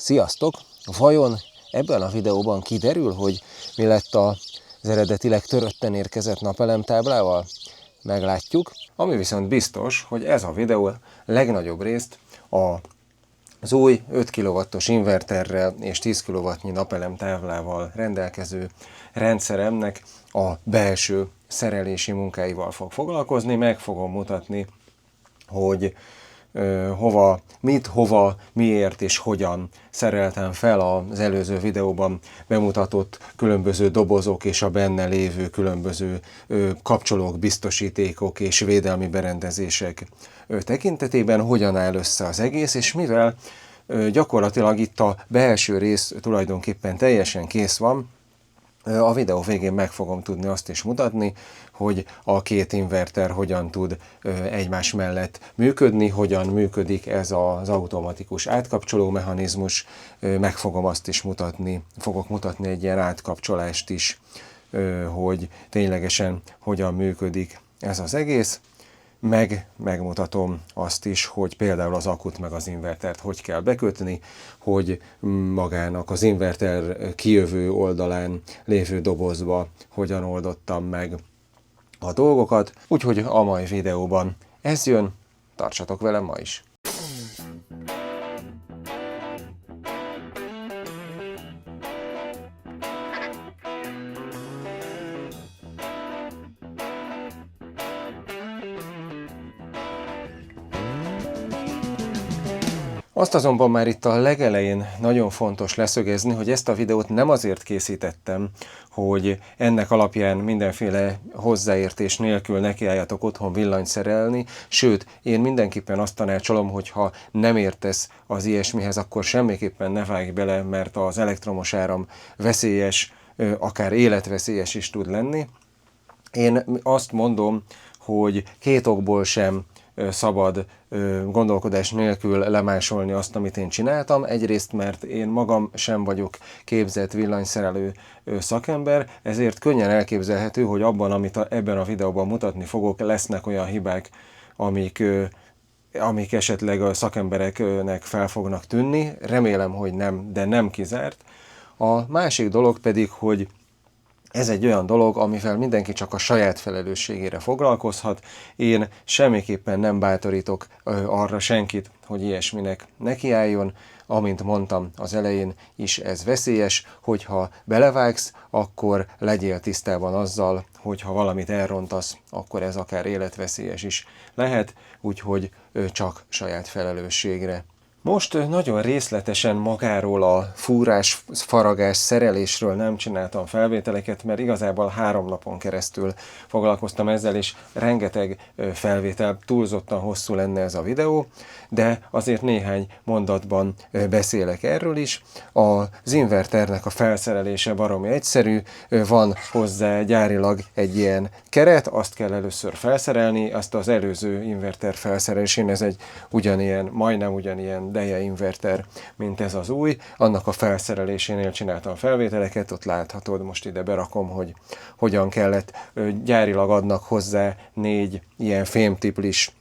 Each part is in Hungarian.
Sziasztok! Vajon ebben a videóban kiderül, hogy mi lett az eredetileg törötten érkezett napelemtáblával? Meglátjuk. Ami viszont biztos, hogy ez a videó legnagyobb részt az új 5 kW-os inverterrel és 10 kW-nyi napelemtáblával rendelkező rendszeremnek a belső szerelési munkáival fog foglalkozni. Meg fogom mutatni, hogy hova, miért és hogyan szereltem fel az előző videóban bemutatott különböző dobozok és a benne lévő különböző kapcsolók, biztosítékok és védelmi berendezések tekintetében, hogyan áll össze az egész, és mivel gyakorlatilag itt a belső rész tulajdonképpen teljesen kész van, a videó végén meg fogom tudni azt is mutatni, hogy a két inverter hogyan tud egymás mellett működni, hogyan működik ez az automatikus átkapcsoló mechanizmus, meg fogom azt is mutatni, fogok mutatni egy ilyen átkapcsolást is, hogy ténylegesen hogyan működik ez az egész, megmutatom azt is, hogy például az akut meg az invertert hogy kell bekötni, hogy magának az inverter kijövő oldalán lévő dobozba hogyan oldottam meg a dolgokat. Úgyhogy a mai videóban ez jön, tartsatok velem ma is! Azt azonban már itt a legelején nagyon fontos leszögezni, hogy ezt a videót nem azért készítettem, hogy ennek alapján mindenféle hozzáértés nélkül nekiálljatok otthon villanyt szerelni, sőt, én mindenképpen azt tanácsolom, hogy ha nem értesz az ilyesmihez, akkor semmiképpen ne vágj bele, mert az elektromos áram veszélyes, akár életveszélyes is tud lenni. Én azt mondom, hogy két okból sem szabad gondolkodás nélkül lemásolni azt, amit én csináltam. Egyrészt, mert én magam sem vagyok képzett villanyszerelő szakember, ezért könnyen elképzelhető, hogy abban, amit ebben a videóban mutatni fogok, lesznek olyan hibák, amik esetleg a szakembereknek fel fognak tűnni. Remélem, hogy nem, de nem kizárt. A másik dolog pedig, hogy ez egy olyan dolog, amivel mindenki csak a saját felelősségére foglalkozhat. Én semmiképpen nem bátorítok arra senkit, hogy ilyesminek nekiálljon. Amint mondtam az elején is, ez veszélyes, hogyha belevágsz, akkor legyél tisztában azzal, hogy ha valamit elrontasz, akkor ez akár életveszélyes is lehet, úgyhogy csak saját felelősségre. Most nagyon részletesen magáról a fúrás, faragás, szerelésről nem csináltam felvételeket, mert igazából 3 napon keresztül foglalkoztam ezzel, és rengeteg felvétel, túlzottan hosszú lenne ez a videó, de azért néhány mondatban beszélek erről is. Az inverternek a felszerelése baromi egyszerű, van hozzá gyárilag egy ilyen keret, azt kell először felszerelni, azt az előző inverter felszerelésén, ez egy majdnem ugyanilyen deje inverter, mint ez az új. Annak a felszerelésénél csináltam felvételeket, ott láthatod, most ide berakom, hogy hogyan kellett. Gyárilag adnak hozzá 4 ilyen fémtiplis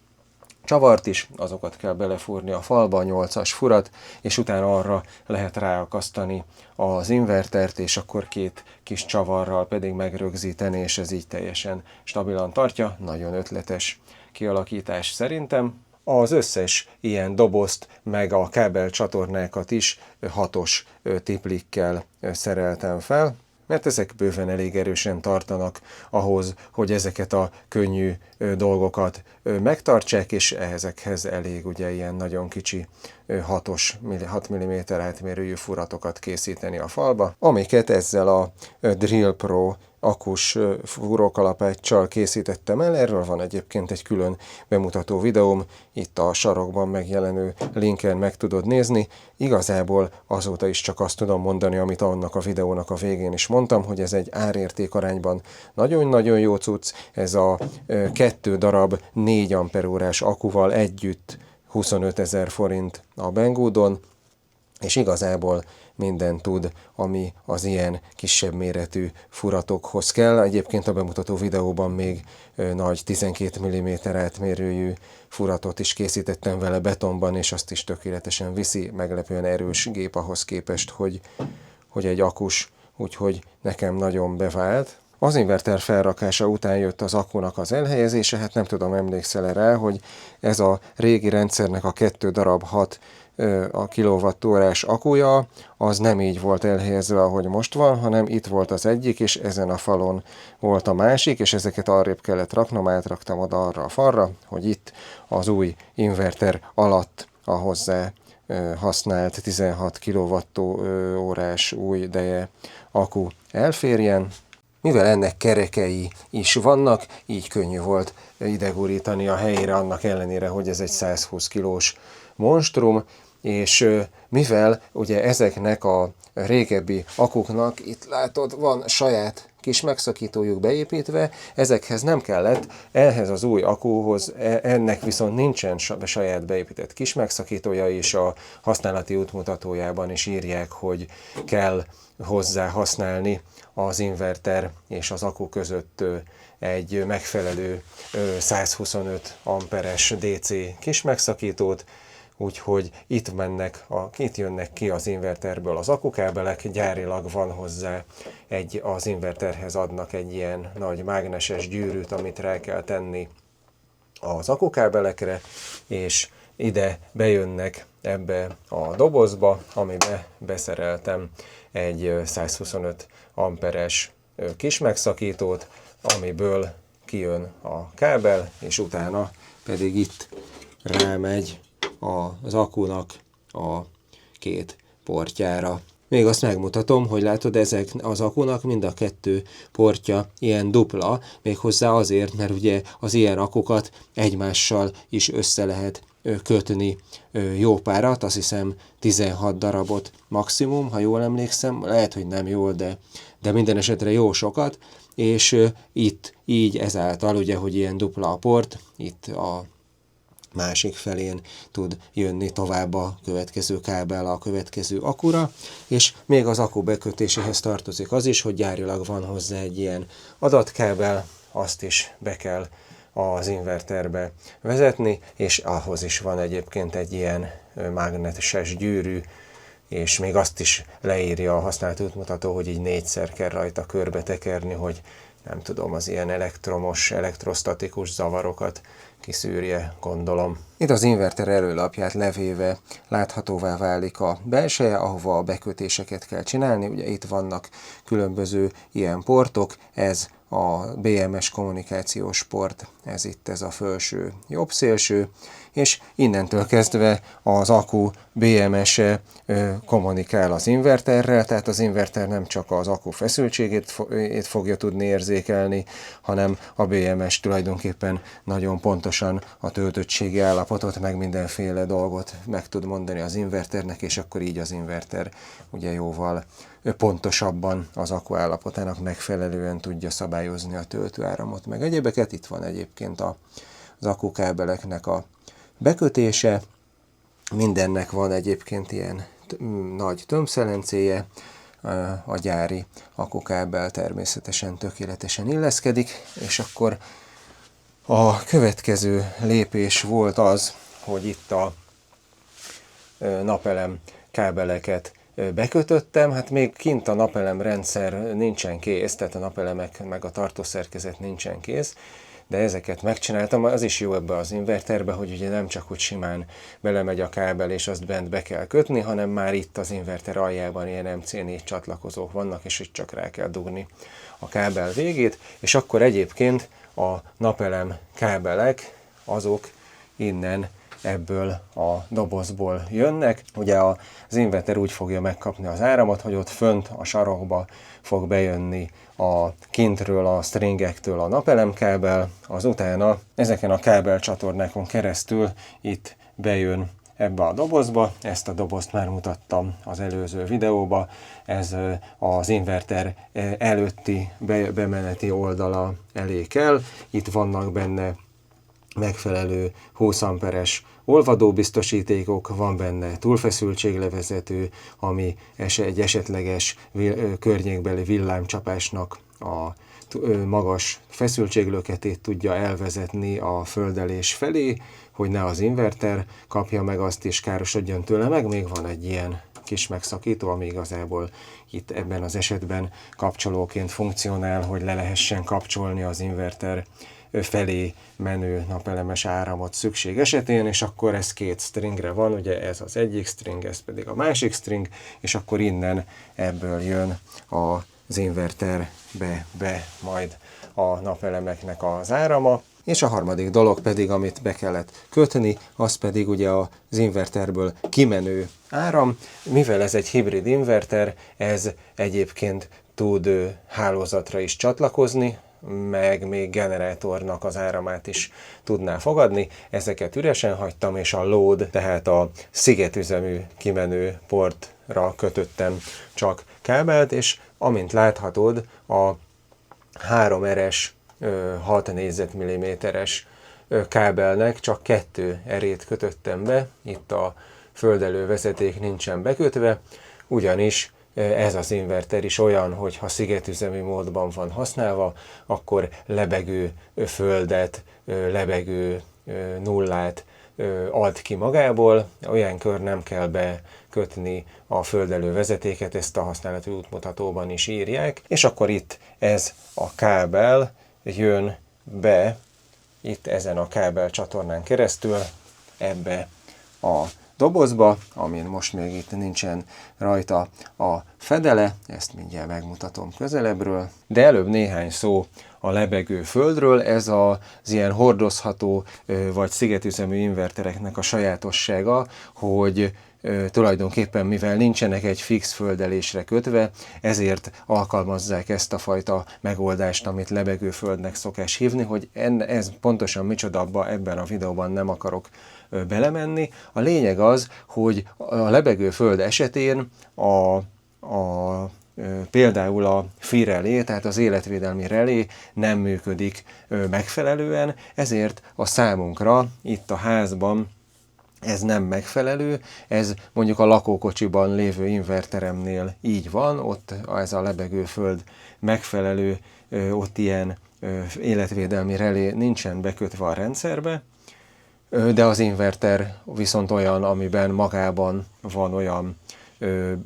csavart is, azokat kell belefúrni a falba, a 8-as furat, és utána arra lehet ráakasztani az invertert, és akkor 2 kis csavarral pedig megrögzíteni, és ez így teljesen stabilan tartja. Nagyon ötletes kialakítás szerintem. Az összes ilyen dobozt, meg a kábelcsatornákat is 6-os tiplikkel szereltem fel, mert ezek bőven elég erősen tartanak ahhoz, hogy ezeket a könnyű dolgokat megtartsák, és ezekhez elég ugye ilyen nagyon kicsi 6 mm átmérőjű furatokat készíteni a falba, amiket ezzel a Drill Pro akus fúrókalapáccsal készítettem el. Erről van egyébként egy külön bemutató videóm, itt a sarokban megjelenő linken meg tudod nézni. Igazából azóta is csak azt tudom mondani, amit annak a videónak a végén is mondtam, hogy ez egy árérték arányban nagyon-nagyon jó cucc. Ez a 2 darab 4 amperórás akuval együtt 25 000 forint a Banggoodon. és igazából minden tud, ami az ilyen kisebb méretű furatokhoz kell. Egyébként a bemutató videóban még nagy 12 mm átmérőjű furatot is készítettem vele betonban, és azt is tökéletesen viszi, meglepően erős gép ahhoz képest, hogy egy akus, úgyhogy nekem nagyon bevált. Az inverter felrakása után jött az akkunak az elhelyezése, hát nem tudom, emlékszel rá, hogy ez a régi rendszernek a 2 darab 6 a kilowattórás akkuja, az nem így volt elhelyezve, ahogy most van, hanem itt volt az egyik, és ezen a falon volt a másik, és ezeket arrébb kellett raknom, átraktam oda arra a falra, hogy itt az új inverter alatt a hozzá használt 16 kWh új deje akku elférjen. Mivel ennek kerekei is vannak, így könnyű volt idegurítani a helyére, annak ellenére, hogy ez egy 120 kilós monstrum, és mivel ugye ezeknek a régebbi akuknak, itt látod, van saját kis megszakítójuk beépítve, ezekhez nem kellett, ehhez az új akkuhoz, ennek viszont nincsen saját beépített kis megszakítója, és a használati útmutatójában is írják, hogy kell hozzá használni az inverter és az akku között egy megfelelő 125 amperes DC kis megszakítót, úgyhogy itt jönnek ki az inverterből az akkukábelek, gyárilag van hozzá az inverterhez adnak egy ilyen nagy mágneses gyűrűt, amit rá kell tenni az akkukábelekre, és ide bejönnek ebbe a dobozba, amibe beszereltem egy 125 amperes kis megszakítót, amiből kijön a kábel, és utána pedig itt rámegy az akkunak a 2 portjára. Még azt megmutatom, hogy látod, ezek az akkunak mind a 2 portja ilyen dupla, méghozzá azért, mert ugye az ilyen akkukat egymással is össze lehet kötni jó párat, azt hiszem 16 darabot maximum, ha jól emlékszem, lehet, hogy nem jól, de minden esetre jó sokat, és itt így ezáltal, ugye, hogy ilyen dupla a port, itt a másik felén tud jönni tovább a következő kábel a következő akkura, és még az akku bekötéséhez tartozik az is, hogy gyárilag van hozzá egy ilyen adatkábel, azt is be kell az inverterbe vezetni, és ahhoz is van egyébként egy ilyen mágneses gyűrű, és még azt is leírja a használt útmutató, hogy így 4-szer kell rajta körbe tekerni, hogy nem tudom, az ilyen elektrostatikus zavarokat kiszűrje, gondolom. Itt az inverter előlapját levéve láthatóvá válik a belseje, ahova a bekötéseket kell csinálni. Ugye itt vannak különböző ilyen portok, ez a BMS kommunikációs port, ez a felső jobb szélső, és innentől kezdve az akku BMS-e kommunikál az inverterrel, tehát az inverter nem csak az akku feszültségét fogja tudni érzékelni, hanem a BMS tulajdonképpen nagyon pontosan a töltöttségi állapotot, meg mindenféle dolgot meg tud mondani az inverternek, és akkor így az inverter ugye jóval pontosabban az akku állapotának megfelelően tudja szabályozni a töltőáramot, meg egyébeket. Itt van egyébként az akkukábeleknek a bekötése, mindennek van egyébként ilyen nagy tömbszelencéje, a gyári akkukábel természetesen tökéletesen illeszkedik, és akkor a következő lépés volt az, hogy itt a napelem kábeleket bekötöttem, hát még kint a napelem rendszer nincsen kész, tehát a napelemek meg a tartószerkezet nincsen kész, de ezeket megcsináltam, az is jó ebbe az inverterbe, hogy ugye nem csak úgy simán belemegy a kábel és azt bent be kell kötni, hanem már itt az inverter aljában ilyen MC4 csatlakozók vannak, és itt csak rá kell dugni a kábel végét, és akkor egyébként a napelem kábelek azok innen ebből a dobozból jönnek. Ugye az inverter úgy fogja megkapni az áramot, hogy ott fönt a sarokba fog bejönni a kintről, a stringektől a napelemkábel, utána ezeken a kábelcsatornákon keresztül itt bejön ebbe a dobozba. Ezt a dobozt már mutattam az előző videóba. Ez az inverter előtti bemeneti oldala elé kell. Itt vannak benne megfelelő 20 amperes olvadó biztosítékok, van benne túlfeszültséglevezető, ami egy esetleges környékbeli villámcsapásnak a magas feszültséglöketét tudja elvezetni a földelés felé, hogy ne az inverter kapja meg azt és károsodjon tőle, meg még van egy ilyen kis megszakító, ami igazából itt ebben az esetben kapcsolóként funkcionál, hogy le lehessen kapcsolni az inverter felé menő napelemes áramot szükség esetén, és akkor ez két stringre van, ugye ez az egyik string, ez pedig a másik string, és akkor innen ebből jön az inverterbe majd a napelemeknek az árama. És a harmadik dolog pedig, amit be kellett kötni, az pedig ugye az inverterből kimenő áram. Mivel ez egy hibrid inverter, ez egyébként tud hálózatra is csatlakozni, meg még generátornak az áramát is tudná fogadni. Ezeket üresen hagytam, és a load, tehát a szigetüzemű kimenő portra kötöttem csak kábelt, és amint láthatod, a 3R-es 6 négyzetmilliméteres kábelnek csak 2 erét kötöttem be, itt a földelő vezeték nincsen bekötve, ugyanis ez az inverter is olyan, hogy ha szigetüzemű módban van használva, akkor lebegő földet, lebegő nullát ad ki magából, olyankor nem kell bekötni a földelő vezetéket, ezt a használati útmutatóban is írják, és akkor itt ez a kábel jön be, itt ezen a kábel csatornán keresztül ebbe a dobozba, amin most még itt nincsen rajta a fedele, ezt mindjárt megmutatom közelebbről, de előbb néhány szó a lebegő földről. Ez az ilyen hordozható vagy szigetüzemű invertereknek a sajátossága, hogy tulajdonképpen mivel nincsenek egy fix földelésre kötve, ezért alkalmazzák ezt a fajta megoldást, amit lebegőföldnek szokás hívni, hogy ez pontosan micsoda, ebben a videóban nem akarok belemenni. A lényeg az, hogy a lebegőföld esetén például a FI relé, tehát az életvédelmi relé nem működik megfelelően, ezért a számunkra itt a házban ez nem megfelelő, ez mondjuk a lakókocsiban lévő inverteremnél így van, ott ez a lebegőföld megfelelő, ott ilyen életvédelmi relé nincsen bekötve a rendszerbe, de az inverter viszont olyan, amiben magában van olyan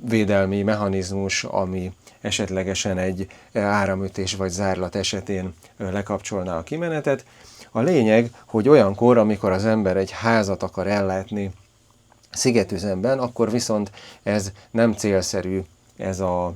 védelmi mechanizmus, ami esetlegesen egy áramütés vagy zárlat esetén lekapcsolná a kimenetet. A lényeg, hogy olyankor, amikor az ember egy házat akar ellátni szigetüzemben, akkor viszont ez nem célszerű, ez a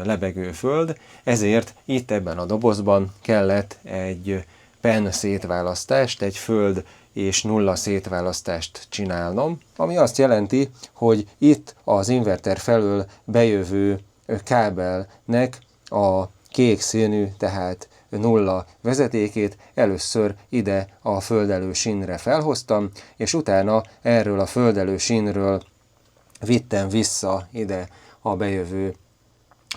lebegőföld, ezért itt ebben a dobozban kellett egy PEN szétválasztást, egy föld és nulla szétválasztást csinálnom, ami azt jelenti, hogy itt az inverter felől bejövő kábelnek a kék színű, tehát nulla vezetékét először ide a földelő sínre felhoztam, és utána erről a földelő sínről vittem vissza ide a bejövő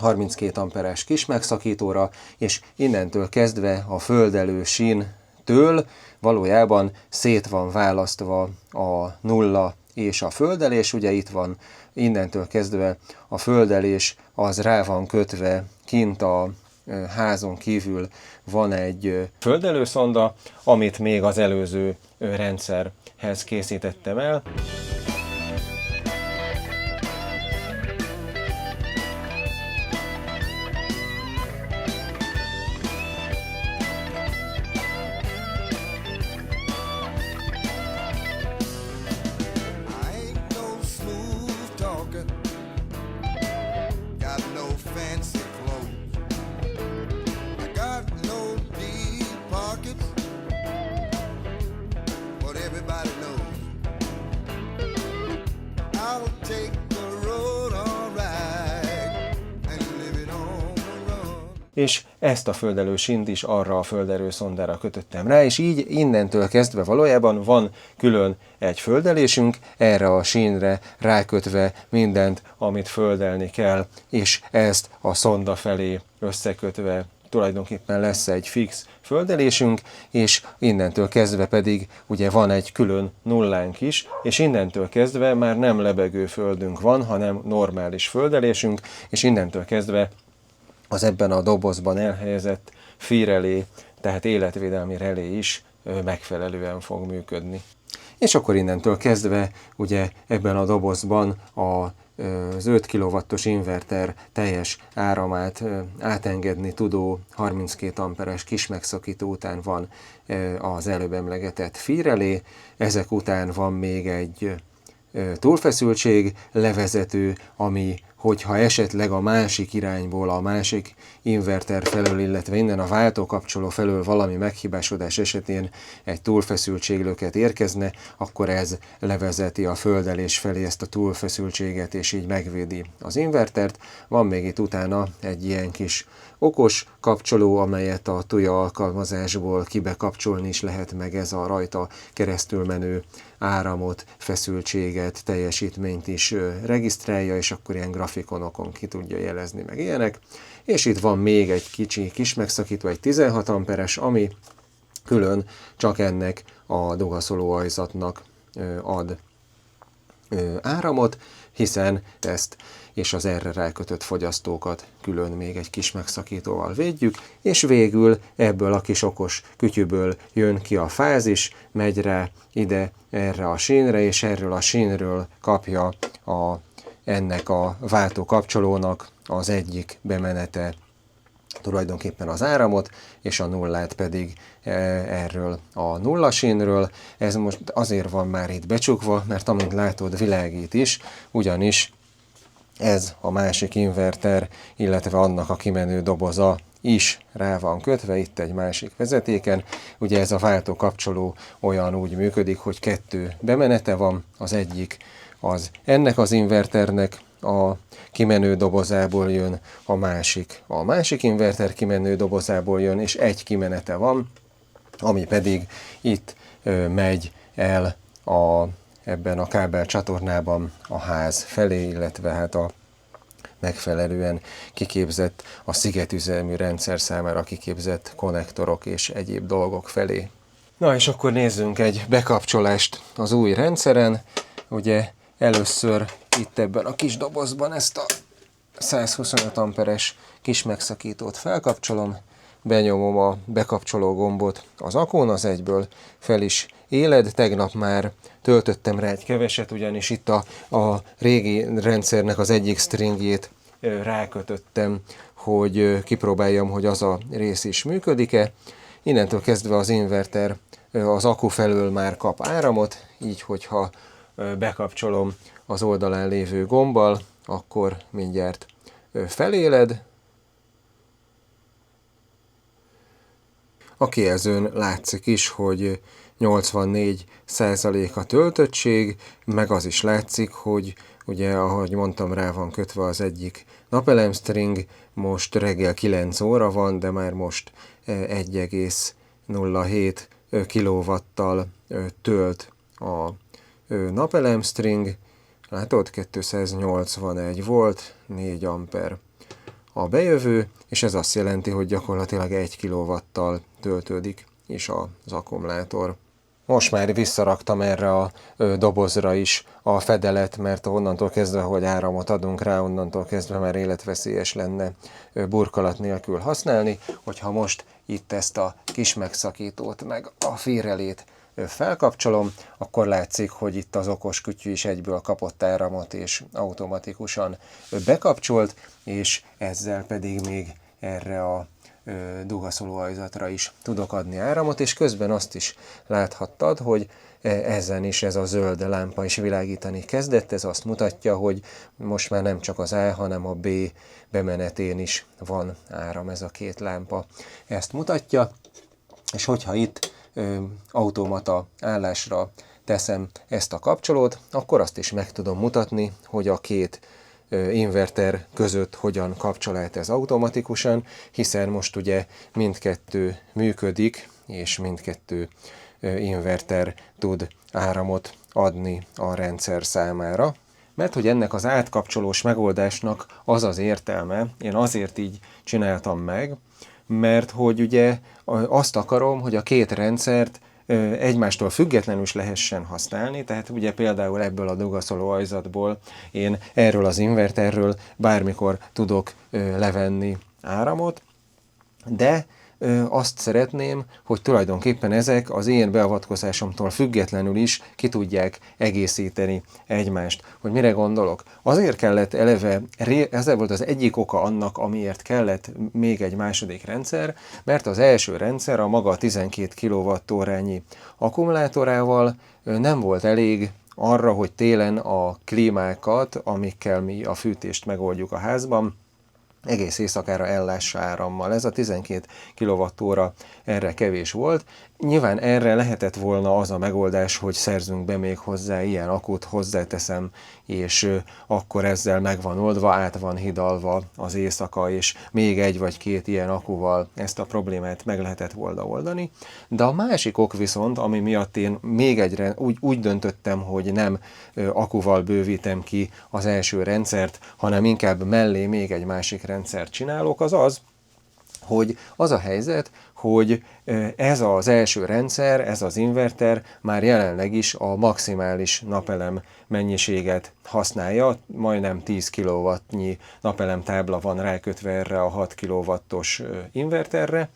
32 amperes kis megszakítóra, és innentől kezdve a földelő síntől valójában szét van választva a nulla és a földelés, ugye itt van innentől kezdve a földelés, az rá van kötve kint a házon kívül van egy földelőszonda, amit még az előző rendszerhez készítettem el. És ezt a földelő sínt is arra a földelőszondára kötöttem rá, és így innentől kezdve valójában van külön egy földelésünk, erre a sínre rákötve mindent, amit földelni kell, és ezt a szonda felé összekötve tulajdonképpen lesz egy fix földelésünk, és innentől kezdve pedig ugye van egy külön nullánk is, és innentől kezdve már nem lebegő földünk van, hanem normális földelésünk, és innentől kezdve az ebben a dobozban elhelyezett fírrelé, tehát életvédelmi relé is megfelelően fog működni. És akkor innentől kezdve ugye ebben a dobozban az 5 kW-os inverter teljes áramát átengedni tudó 32 amperes kismegszakító után van az előbb emlegetett fírrelé, ezek után van még egy túlfeszültség levezető, ami, hogyha esetleg a másik irányból, a másik inverter felől, illetve innen a váltókapcsoló felől valami meghibásodás esetén egy túlfeszültséglöket érkezne, akkor ez levezeti a földelés felé ezt a túlfeszültséget, és így megvédi az invertert. Van még itt utána egy ilyen kis okos kapcsoló, amelyet a TUJA alkalmazásból kibekapcsolni is lehet, meg ez a rajta keresztül menő áramot, feszültséget, teljesítményt is regisztrálja, és akkor ilyen grafikonokon ki tudja jelezni, meg ilyenek. És itt van még egy kicsi kis megszakító, egy 16 amperes, ami külön csak ennek a dugaszolóajzatnak ad áramot, hiszen ezt és az erre rákötött fogyasztókat külön még egy kis megszakítóval védjük, és végül ebből a kis okos kütyűből jön ki a fázis, megy rá ide erre a sínre, és erről a sínről kapja ennek a váltókapcsolónak az egyik bemenete tulajdonképpen az áramot, és a nullát pedig erről a nullasínről. Ez most azért van már itt becsukva, mert amint látod, világít is, ugyanis ez a másik inverter, illetve annak a kimenő doboza is rá van kötve itt egy másik vezetéken. Ugye ez a váltókapcsoló olyan úgy működik, hogy 2 bemenete van, az egyik az ennek az inverternek a kimenő dobozából jön, a másik inverter kimenő dobozából jön, és egy kimenete van, ami pedig itt megy el ebben a kábel csatornában a ház felé, illetve hát a megfelelően kiképzett, a szigetüzemű rendszer számára kiképzett konnektorok és egyéb dolgok felé. Na és akkor nézzünk egy bekapcsolást az új rendszeren. Ugye először itt ebben a kis dobozban ezt a 125 amperes kis megszakítót felkapcsolom, benyomom a bekapcsoló gombot az akón, az egyből fel is éled. Tegnap már töltöttem rá egy keveset, ugyanis itt a régi rendszernek az egyik stringjét rákötöttem, hogy kipróbáljam, hogy az a rész is működik-e. Innentől kezdve az inverter az akku felől már kap áramot, így hogyha bekapcsolom az oldalán lévő gombbal, akkor mindjárt feléled. A kijelzőn látszik is, hogy 84% a töltöttség, meg az is látszik, hogy ugye, ahogy mondtam, rá van kötve az egyik napelemstring, most reggel 9 óra van, de már most 1,07 kW-tal tölt a napelemstring. Látod, 281 volt, 4 amper a bejövő, és ez azt jelenti, hogy gyakorlatilag 1 kW-tal töltődik is az akkumulátor. Most már visszaraktam erre a dobozra is a fedelet, mert onnantól kezdve, hogy áramot adunk rá, onnantól kezdve már életveszélyes lenne burkolat nélkül használni. Hogyha most itt ezt a kis megszakítót, meg a fírrelét felkapcsolom, akkor látszik, hogy itt az okos kütyű is egyből kapott áramot, és automatikusan bekapcsolt, és ezzel pedig még erre a dugaszolóajzatra is tudok adni áramot, és közben azt is láthattad, hogy ezen is ez a zöld lámpa is világítani kezdett. Ez azt mutatja, hogy most már nem csak az A, hanem a B bemenetén is van áram, ez a két lámpa. Ezt mutatja, és hogyha itt automata állásra teszem ezt a kapcsolót, akkor azt is meg tudom mutatni, hogy a két inverter között hogyan kapcsol át ez automatikusan, hiszen most ugye mindkettő működik, és mindkettő inverter tud áramot adni a rendszer számára. Mert hogy ennek az átkapcsolós megoldásnak az az értelme, én azért így csináltam meg, mert hogy ugye azt akarom, hogy a két rendszert egymástól függetlenül is lehessen használni, tehát ugye például ebből a dugaszoló ajzatból én erről az inverterről bármikor tudok levenni áramot, de azt szeretném, hogy tulajdonképpen ezek az én beavatkozásomtól függetlenül is ki tudják egészíteni egymást. Hogy mire gondolok? Azért kellett eleve, ez volt az egyik oka annak, amiért kellett még egy második rendszer, mert az első rendszer a maga 12 kWh-órányi akkumulátorával nem volt elég arra, hogy télen a klímákat, amikkel mi a fűtést megoldjuk a házban, egész éjszakára ellássa árammal. Ez a 12 kWh erre kevés volt. Nyilván erre lehetett volna az a megoldás, hogy szerzünk be még hozzá ilyen akut, hozzáteszem, és akkor ezzel meg van oldva, át van hidalva az éjszaka, és még egy vagy két ilyen akuval ezt a problémát meg lehetett volna oldani. De a másik ok viszont, ami miatt én még egyre úgy döntöttem, hogy nem akuval bővítem ki az első rendszert, hanem inkább mellé még egy másik rendszert csinálok, az az, hogy az a helyzet, hogy ez az első rendszer, ez az inverter már jelenleg is a maximális napelem mennyiséget használja, majdnem 10 kW-nyi napelemtábla van rákötve erre a 6 kW-os inverterre,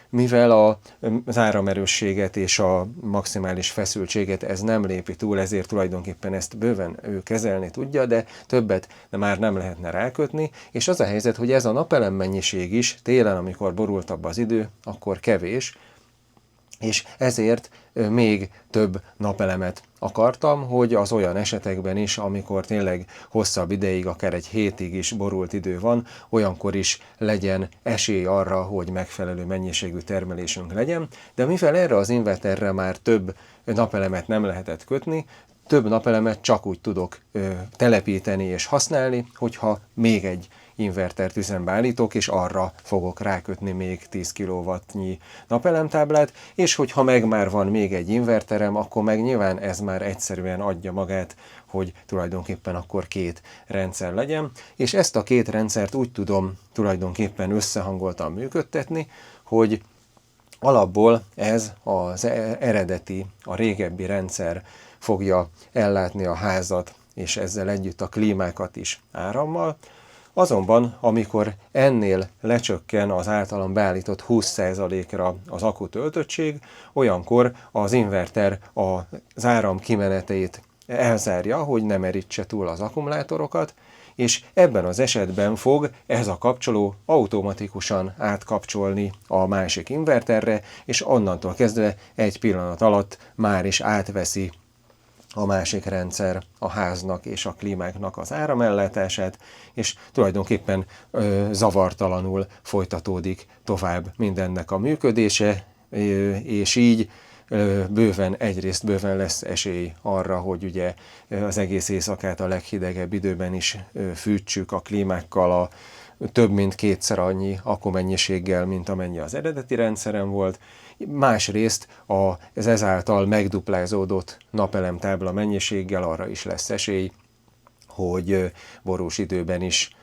mivel az áramerősséget és a maximális feszültséget ez nem lépi túl, ezért tulajdonképpen ezt bőven ő kezelni tudja, de többet már nem lehetne rákötni, és az a helyzet, hogy ez a napelem mennyiség is télen, amikor borultabb az idő, akkor kevés, és ezért még több napelemet akartam, hogy az olyan esetekben is, amikor tényleg hosszabb ideig, akár egy hétig is borult idő van, olyankor is legyen esély arra, hogy megfelelő mennyiségű termelésünk legyen, de mivel erre az inverterre már több napelemet nem lehetett kötni, több napelemet csak úgy tudok telepíteni és használni, hogyha még egy invertert üzembe állítok, és arra fogok rákötni még 10 kW-nyi napelemtáblát, és hogyha meg már van még egy inverterem, akkor meg nyilván ez már egyszerűen adja magát, hogy tulajdonképpen akkor két rendszer legyen, és ezt a két rendszert úgy tudom tulajdonképpen összehangoltan működtetni, hogy alapból ez az eredeti, a régebbi rendszer fogja ellátni a házat, és ezzel együtt a klímákat is árammal. Azonban, amikor ennél lecsökken az általam beállított 20%-ra az akku töltöttség, olyankor az inverter az áram kimenetét elzárja, hogy ne merítse túl az akkumulátorokat, és ebben az esetben fog ez a kapcsoló automatikusan átkapcsolni a másik inverterre, és onnantól kezdve egy pillanat alatt már is átveszi a másik rendszer a háznak és a klímáknak az áramellátását, és tulajdonképpen zavartalanul folytatódik tovább mindennek a működése, és így egyrészt bőven lesz esély arra, hogy ugye az egész éjszakát a leghidegebb időben is fűtsük a klímákkal a több mint kétszer annyi akkumennyiséggel, mint amennyi az eredeti rendszeren volt. Másrészt az ezáltal megduplázódott napelemtábla mennyiséggel arra is lesz esély, hogy borús időben is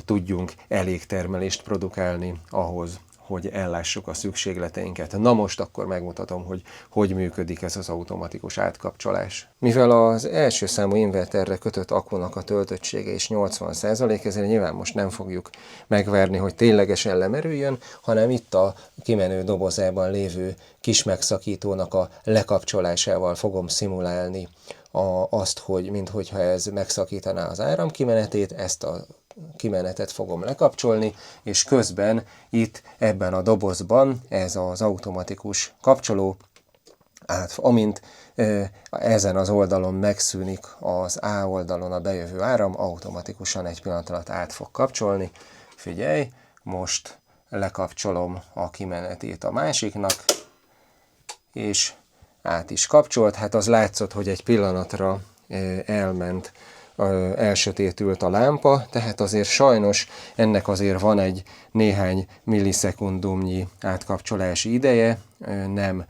tudjunk elég termelést produkálni ahhoz, hogy ellássuk a szükségleteinket. Na most akkor megmutatom, hogy működik ez az automatikus átkapcsolás. Mivel az első számú inverterre kötött akkunak a töltöttsége is 80%, ezért nyilván most nem fogjuk megvárni, hogy ténylegesen lemerüljön, hanem itt a kimenő dobozában lévő kis megszakítónak a lekapcsolásával fogom szimulálni azt, hogy minthogyha ez megszakítaná az áramkimenetét, ezt a kimenetet fogom lekapcsolni, és közben itt ebben a dobozban ez az automatikus kapcsoló, amint ezen az oldalon megszűnik az A oldalon a bejövő áram, automatikusan egy pillanat alatt át fog kapcsolni. Figyelj, most lekapcsolom a kimenetét a másiknak, és át is kapcsolt. Hát az látszott, hogy egy pillanatra elment, elsötétült a lámpa, tehát azért sajnos ennek azért van egy néhány millisekundumnyi átkapcsolási ideje, nem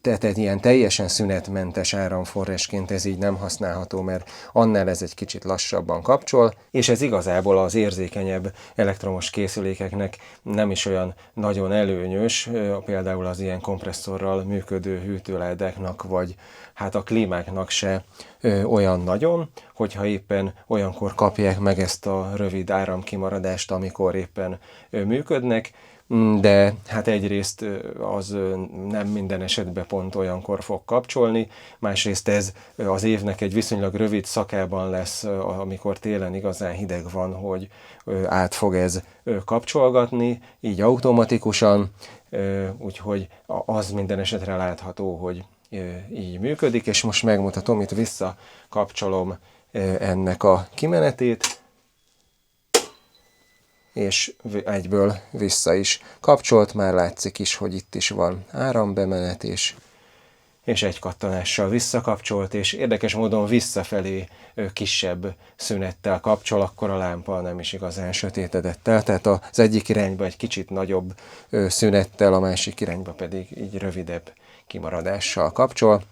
tehát ilyen teljesen szünetmentes áramforrásként ez így nem használható, mert annál ez egy kicsit lassabban kapcsol, és ez igazából az érzékenyebb elektromos készülékeknek nem is olyan nagyon előnyös, például az ilyen kompresszorral működő hűtőládáknak, vagy hát a klímáknak se olyan nagyon, hogyha éppen olyankor kapják meg ezt a rövid áramkimaradást, amikor éppen működnek, de hát egyrészt az nem minden esetben pont olyankor fog kapcsolni, másrészt ez az évnek egy viszonylag rövid szakában lesz, amikor télen igazán hideg van, hogy át fog ez kapcsolgatni, így automatikusan, úgyhogy az minden esetre látható, hogy így működik, és most megmutatom, itt visszakapcsolom ennek a kimenetét, és egyből vissza is kapcsolt, már látszik is, hogy itt is van árambemenet, és egy kattanással visszakapcsolt, és érdekes módon visszafelé kisebb szünettel kapcsol, akkor a lámpa nem is igazán sötétedett el, tehát az egyik irányba egy kicsit nagyobb szünettel, a másik irányba pedig így rövidebb kimaradással kapcsol.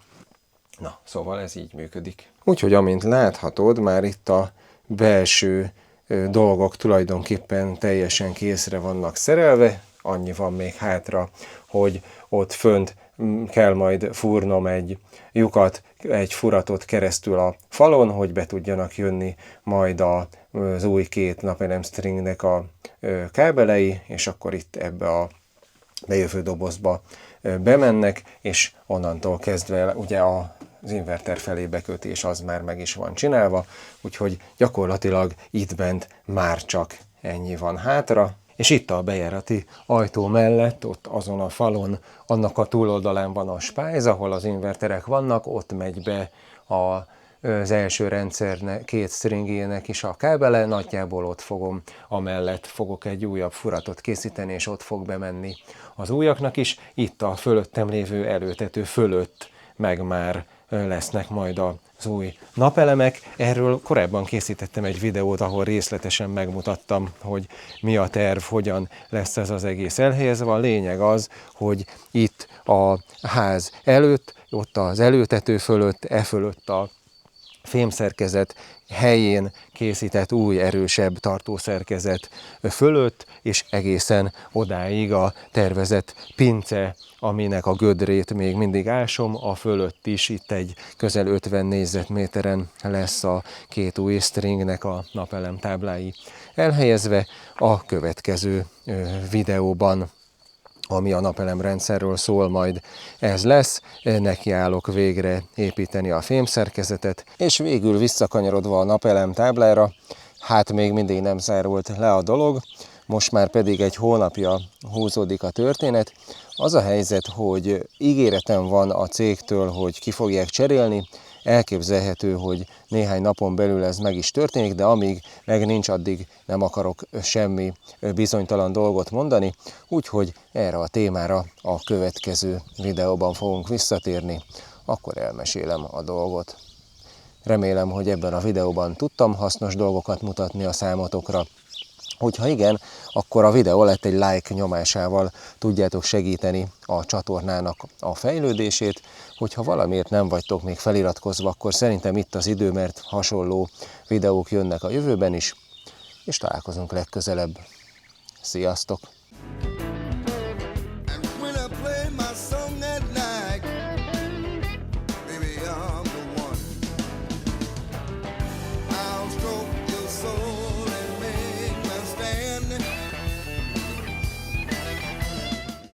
Na, szóval ez így működik. Úgyhogy amint láthatod, már itt a belső dolgok tulajdonképpen teljesen készre vannak szerelve, annyi van még hátra, hogy ott fönt kell majd fúrnom egy lyukat, egy furatot keresztül a falon, hogy be tudjanak jönni majd az új két napelemstringnek a kábelei, és akkor itt ebbe a bejövő dobozba bemennek, és onnantól kezdve ugye az inverter felé bekötés az már meg is van csinálva, úgyhogy gyakorlatilag itt bent már csak ennyi van hátra. És itt a bejárati ajtó mellett, ott azon a falon, annak a túloldalán van a spájz, ahol az inverterek vannak, ott megy be az első rendszer két stringének is a kábele, nagyjából ott fogom, amellett fogok egy újabb furatot készíteni, és ott fog bemenni az újaknak is. Itt a fölöttem lévő előtető fölött meg már lesznek majd az új napelemek. Erről korábban készítettem egy videót, ahol részletesen megmutattam, hogy mi a terv, hogyan lesz ez az egész elhelyezve. A lényeg az, hogy itt a ház előtt, ott az előtető fölött, fölött a fémszerkezet helyén készített új, erősebb tartószerkezet fölött, és egészen odáig a tervezett pince, aminek a gödrét még mindig ásom, a fölött is itt egy közel 50 négyzetméteren lesz a két új stringnek a napelem táblái elhelyezve. A következő videóban, ami a napelemrendszerről szól, majd ez lesz, nekiállok végre építeni a fémszerkezetet, és végül visszakanyarodva a napelem táblára, hát még mindig nem zárult le a dolog, most már pedig egy hónapja húzódik a történet. Az a helyzet, hogy ígéretem van a cégtől, hogy ki fogják cserélni, elképzelhető, hogy néhány napon belül ez meg is történik, de amíg meg nincs, addig nem akarok semmi bizonytalan dolgot mondani, úgyhogy erre a témára a következő videóban fogunk visszatérni, akkor elmesélem a dolgot. Remélem, hogy ebben a videóban tudtam hasznos dolgokat mutatni a számotokra. Hogyha igen, akkor a videó alatt egy like nyomásával tudjátok segíteni a csatornának a fejlődését. Hogyha valamiért nem vagytok még feliratkozva, akkor szerintem itt az idő, mert hasonló videók jönnek a jövőben is, és találkozunk legközelebb. Sziasztok!